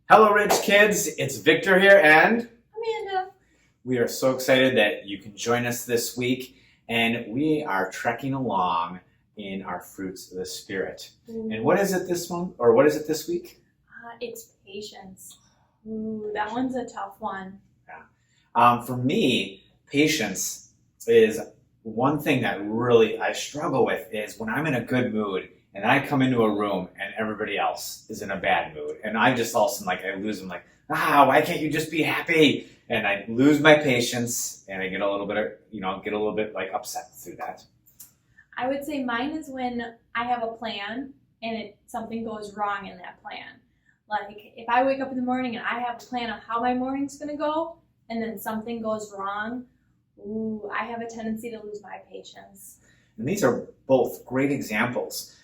Hello, Rich Kids. It's Victor here, and Amanda. we are so excited that you can join us this week. And we are trekking along in our fruits of the Spirit. And what is it this month, or what is it this week? It's patience. Ooh, that one's a tough one. For me, patience is one thing that really I struggle with. Is when I'm in a good mood and I come into a room and everybody else is in a bad mood, and I just all of a sudden I lose them, why can't you just be happy? And I lose my patience, and I get a little bit upset through that. I would say mine is when I have a plan and something goes wrong in that plan. Like if I wake up in the morning and I have a plan of how my morning's gonna go, and then something goes wrong, I have a tendency to lose my patience. And these are both great examples.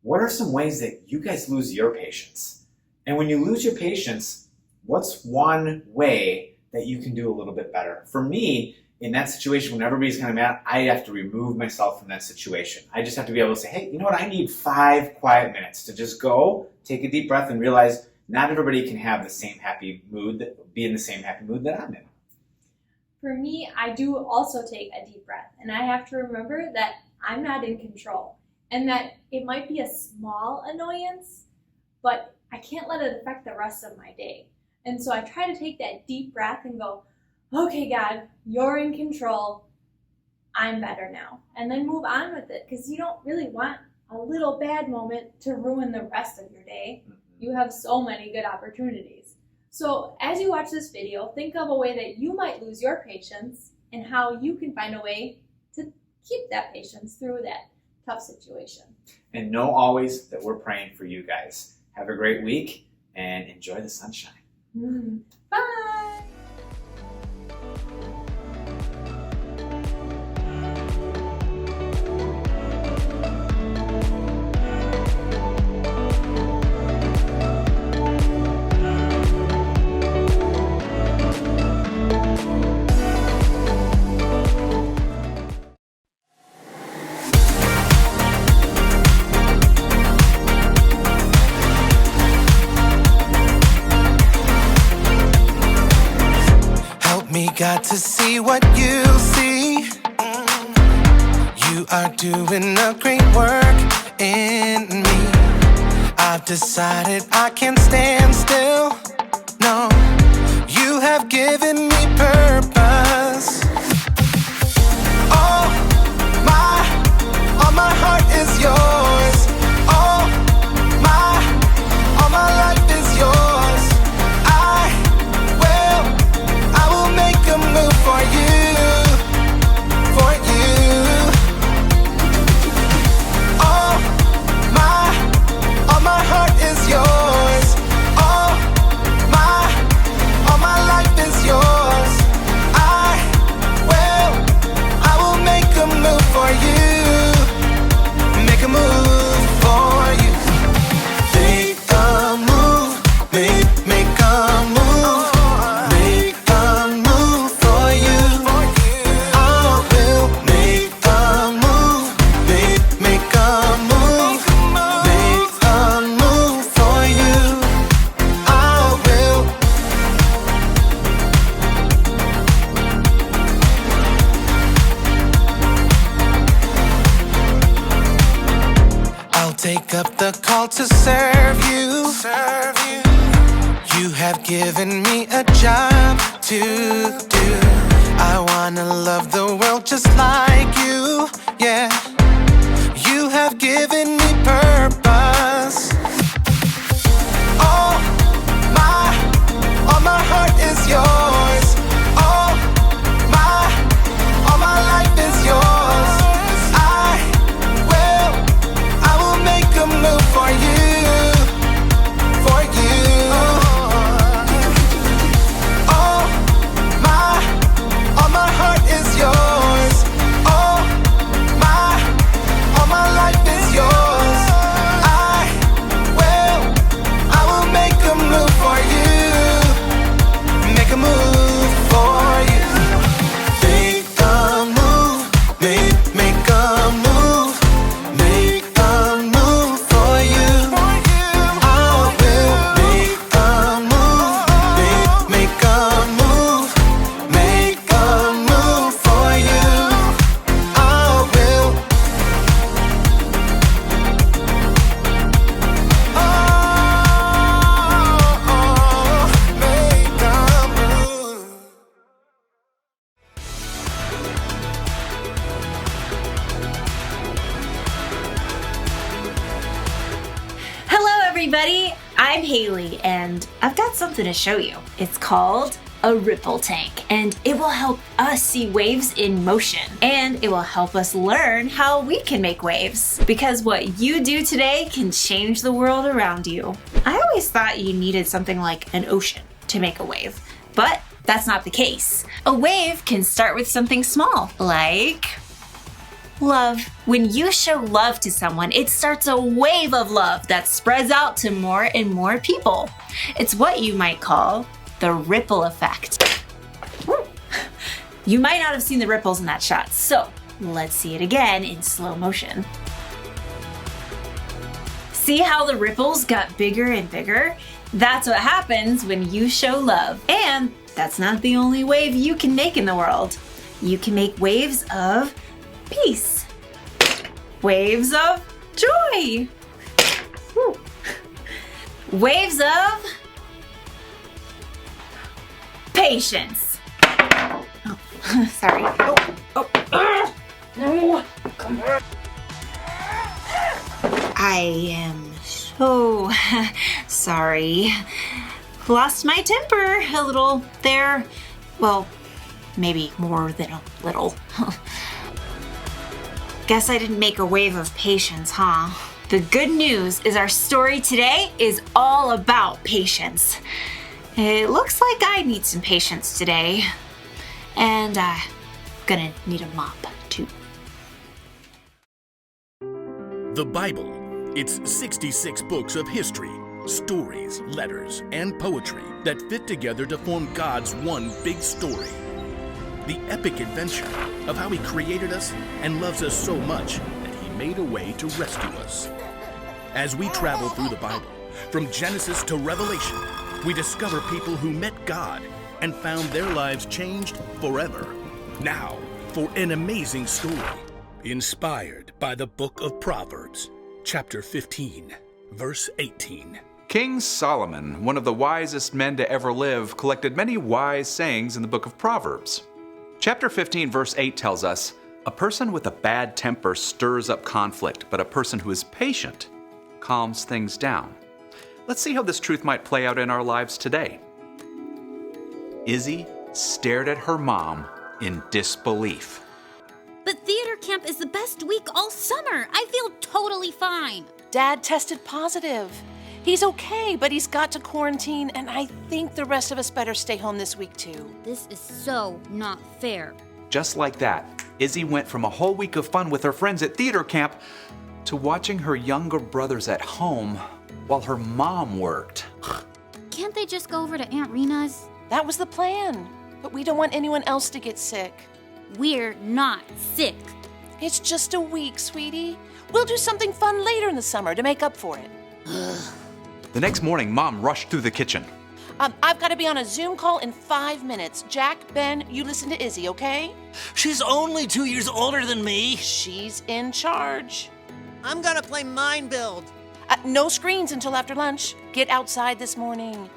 What are some ways that you guys lose your patience? And when you lose your patience, what's one way that you can do a little bit better? For me, in that situation, when everybody's kind of mad, I have to remove myself from that situation. I just have to be able to say, hey, you know what? I need 5 quiet minutes to just go, take a deep breath, and realize not everybody can have the same happy mood, be in the same happy mood that I'm in. For me, I do also take a deep breath, and I have to remember that I'm not in control, and that it might be a small annoyance, but I can't let it affect the rest of my day. And so I try to take that deep breath and go, okay, God, you're in control. I'm better now. And then move on with it, because you don't really want a little bad moment to ruin the rest of your day. You have so many good opportunities. So as you watch this video, think of a way that you might lose your patience and how you can find a way to keep that patience through that tough situation. And know always that we're praying for you guys. Have a great week and enjoy the sunshine. Bye! Got to see what you see. You are doing a great work in me. I've decided I can't stand still. No, you have given me purpose. All my heart is yours. All my life is yours. I will make a move for you, for you. All my heart is yours. All my life is yours. I will make a move for you, make a move for you. Make a move, make a move. Take up the call to serve you. You have given me a job to do. I wanna love the world just like you. Yeah, you have given me purpose. All my heart is yours. All my life is yours. I will make a move for you, for you. All my heart is yours. All my life is yours. Izzy, and I've got something to show you. It's called a ripple tank, and it will help us see waves in motion, and it will help us learn how we can make waves, because what you do today can change the world around you. I always thought you needed something like an ocean to make a wave, but that's not the case. A wave can start with something small, like love. When you show love to someone, it starts a wave of love that spreads out to more and more people. It's what you might call the ripple effect. You might not have seen the ripples in that shot, so let's see it again in slow motion. See how the ripples got bigger and bigger? That's what happens when you show love. And that's not the only wave you can make in the world. You can make waves of peace, waves of joy, waves of patience. Oh, sorry. No, come on. I am so sorry. Lost my temper a little there. Well, maybe more than a little. Guess I didn't make a wave of patience, huh? The good news is our story today is all about patience. It looks like I need some patience today. And I'm gonna need a mop, too. The Bible. It's 66 books of history, stories, letters, and poetry that fit together to form God's one big story. The epic adventure of how He created us and loves us so much that He made a way to rescue us. As we travel through the Bible, from Genesis to Revelation, we discover people who met God and found their lives changed forever. Now, for an amazing story, inspired by the book of Proverbs, chapter 15, verse 18. King Solomon, one of the wisest men to ever live, collected many wise sayings in the book of Proverbs. Chapter 15, verse 8 tells us, "A person with a bad temper stirs up conflict, but a person who is patient calms things down." Let's see how this truth might play out in our lives today. Izzy stared at her mom in disbelief. But theater camp is the best week all summer. I feel totally fine. Dad tested positive. He's okay, but he's got to quarantine, and I think the rest of us better stay home this week too. This is so not fair. Just like that, Izzy went from a whole week of fun with her friends at theater camp to watching her younger brothers at home while her mom worked. Can't they just go over to Aunt Rena's? That was the plan, but we don't want anyone else to get sick. We're not sick. It's just a week, sweetie. We'll do something fun later in the summer to make up for it. The next morning, Mom rushed through the kitchen. I've got to be on a Zoom call in 5 minutes. Jack, Ben, you listen to Izzy, okay? She's only 2 years older than me. She's in charge. I'm gonna play Mind Build. No screens until after lunch. Get outside this morning.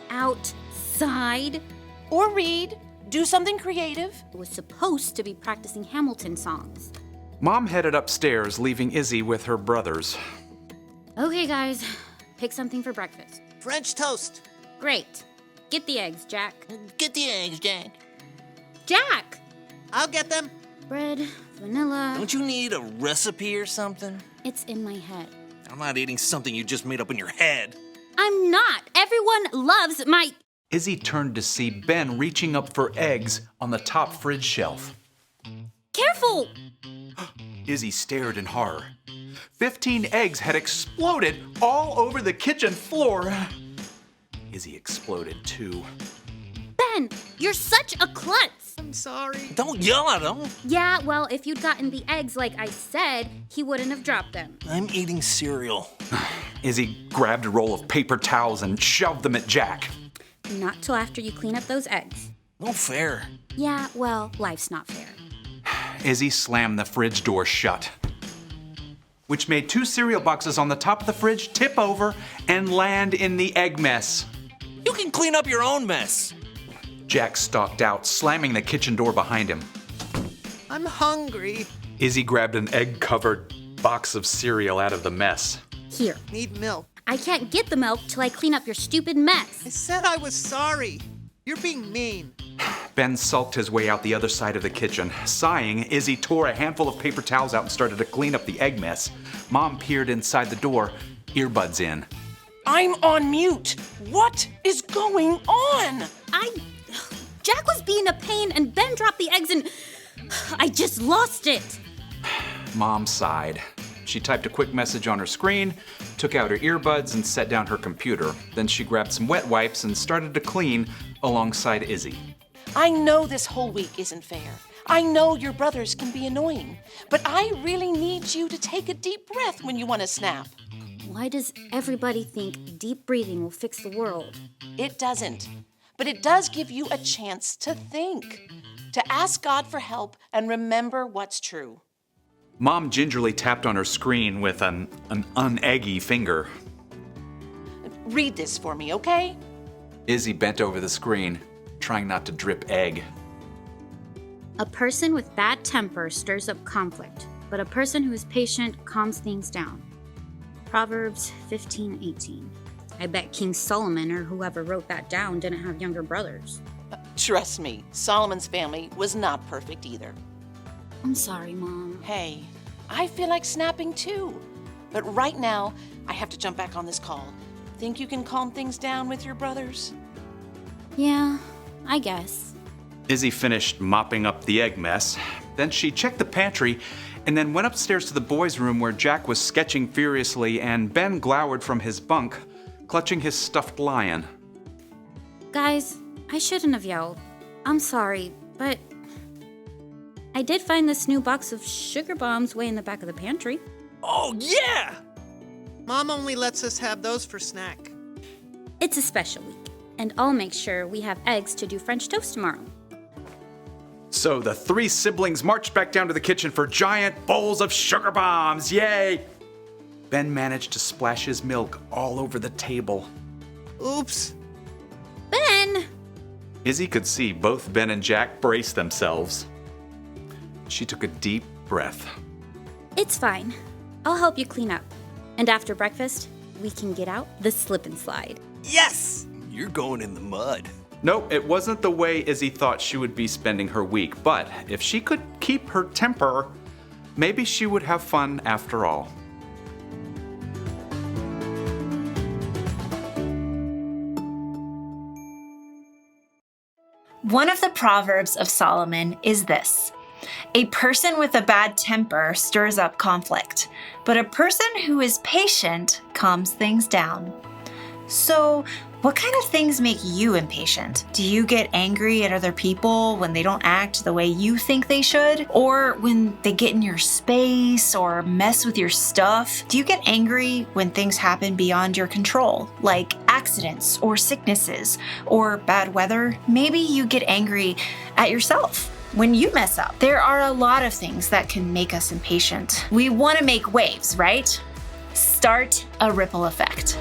Outside? Or read. Do something creative. I was supposed to be practicing Hamilton songs. Mom headed upstairs, leaving Izzy with her brothers. Okay, guys. Pick something for breakfast. French toast. Great. Get the eggs, Jack. Get the eggs, Jack. Jack! I'll get them. Bread, vanilla. Don't you need a recipe or something? It's in my head. I'm not eating something you just made up in your head. I'm not. Everyone loves my... Izzy turned to see Ben reaching up for eggs on the top fridge shelf. Careful! Izzy stared in horror. 15 eggs had exploded all over the kitchen floor. Izzy exploded too. Ben, you're such a klutz. I'm sorry. Don't yell at him. Yeah, well, if you'd gotten the eggs like I said, he wouldn't have dropped them. I'm eating cereal. Izzy grabbed a roll of paper towels and shoved them at Jack. Not till after you clean up those eggs. No fair. Yeah, well, life's not fair. Izzy slammed the fridge door shut, which made 2 cereal boxes on the top of the fridge tip over and land in the egg mess. You can clean up your own mess. Jack stalked out, slamming the kitchen door behind him. I'm hungry. Izzy grabbed an egg-covered box of cereal out of the mess. Here. Need milk. I can't get the milk till I clean up your stupid mess. I said I was sorry. You're being mean. Ben sulked his way out the other side of the kitchen. Sighing, Izzy tore a handful of paper towels out and started to clean up the egg mess. Mom peered inside the door, earbuds in. I'm on mute. What is going on? Jack was being a pain and Ben dropped the eggs and I just lost it. Mom sighed. She typed a quick message on her screen, took out her earbuds, and set down her computer. Then she grabbed some wet wipes and started to clean alongside Izzy. I know this whole week isn't fair. I know your brothers can be annoying, but I really need you to take a deep breath when you want to snap. Why does everybody think deep breathing will fix the world? It doesn't, but it does give you a chance to think, to ask God for help and remember what's true. Mom gingerly tapped on her screen with an uneggy finger. Read this for me, okay? Izzy bent over the screen, trying not to drip egg. A person with bad temper stirs up conflict, but a person who is patient calms things down. Proverbs 15:18. I bet King Solomon or whoever wrote that down didn't have younger brothers. Trust me, Solomon's family was not perfect either. I'm sorry, Mom. Hey, I feel like snapping too. But right now, I have to jump back on this call. Think you can calm things down with your brothers? Yeah, I guess. Izzy finished mopping up the egg mess. Then she checked the pantry and then went upstairs to the boys' room where Jack was sketching furiously and Ben glowered from his bunk, clutching his stuffed lion. Guys, I shouldn't have yelled. I'm sorry, but I did find this new box of sugar bombs way in the back of the pantry. Oh, yeah! Mom only lets us have those for snack. It's a special week, and I'll make sure we have eggs to do French toast tomorrow. So the three siblings marched back down to the kitchen for giant bowls of sugar bombs. Yay! Ben managed to splash his milk all over the table. Oops. Ben! Izzy could see both Ben and Jack brace themselves. She took a deep breath. It's fine. I'll help you clean up. And after breakfast, we can get out the slip and slide. Yes! You're going in the mud. Nope, it wasn't the way Izzy thought she would be spending her week, but if she could keep her temper, maybe she would have fun after all. One of the Proverbs of Solomon is this: a person with a bad temper stirs up conflict, but a person who is patient calms things down. So, what kind of things make you impatient? Do you get angry at other people when they don't act the way you think they should? Or when they get in your space or mess with your stuff? Do you get angry when things happen beyond your control, like accidents or sicknesses or bad weather? Maybe you get angry at yourself when you mess up. There are a lot of things that can make us impatient. We want to make waves, right? Start a ripple effect.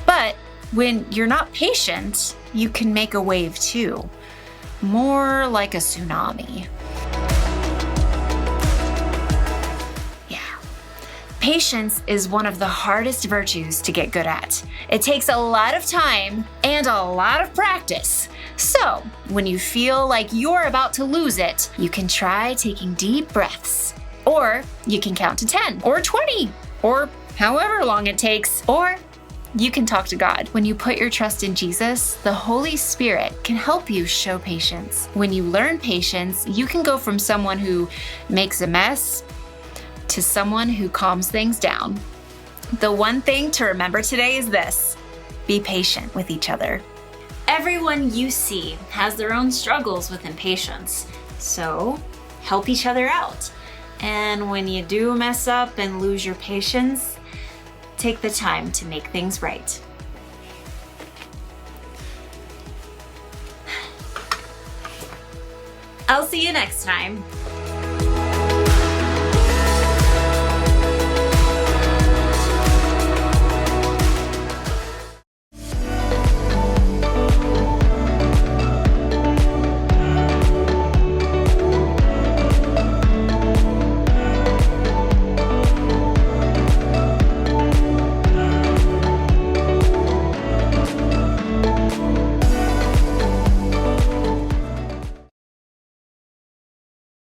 But when you're not patient, you can make a wave too. More like a tsunami. Yeah. Patience is one of the hardest virtues to get good at. It takes a lot of time and a lot of practice. So, when you feel like you're about to lose it, you can try taking deep breaths. Or you can count to 10 or 20 or however long it takes. Or you can talk to God. When you put your trust in Jesus, the Holy Spirit can help you show patience. When you learn patience, you can go from someone who makes a mess to someone who calms things down. The one thing to remember today is this: be patient with each other. Everyone you see has their own struggles with impatience, so help each other out. And when you do mess up and lose your patience, take the time to make things right. I'll see you next time.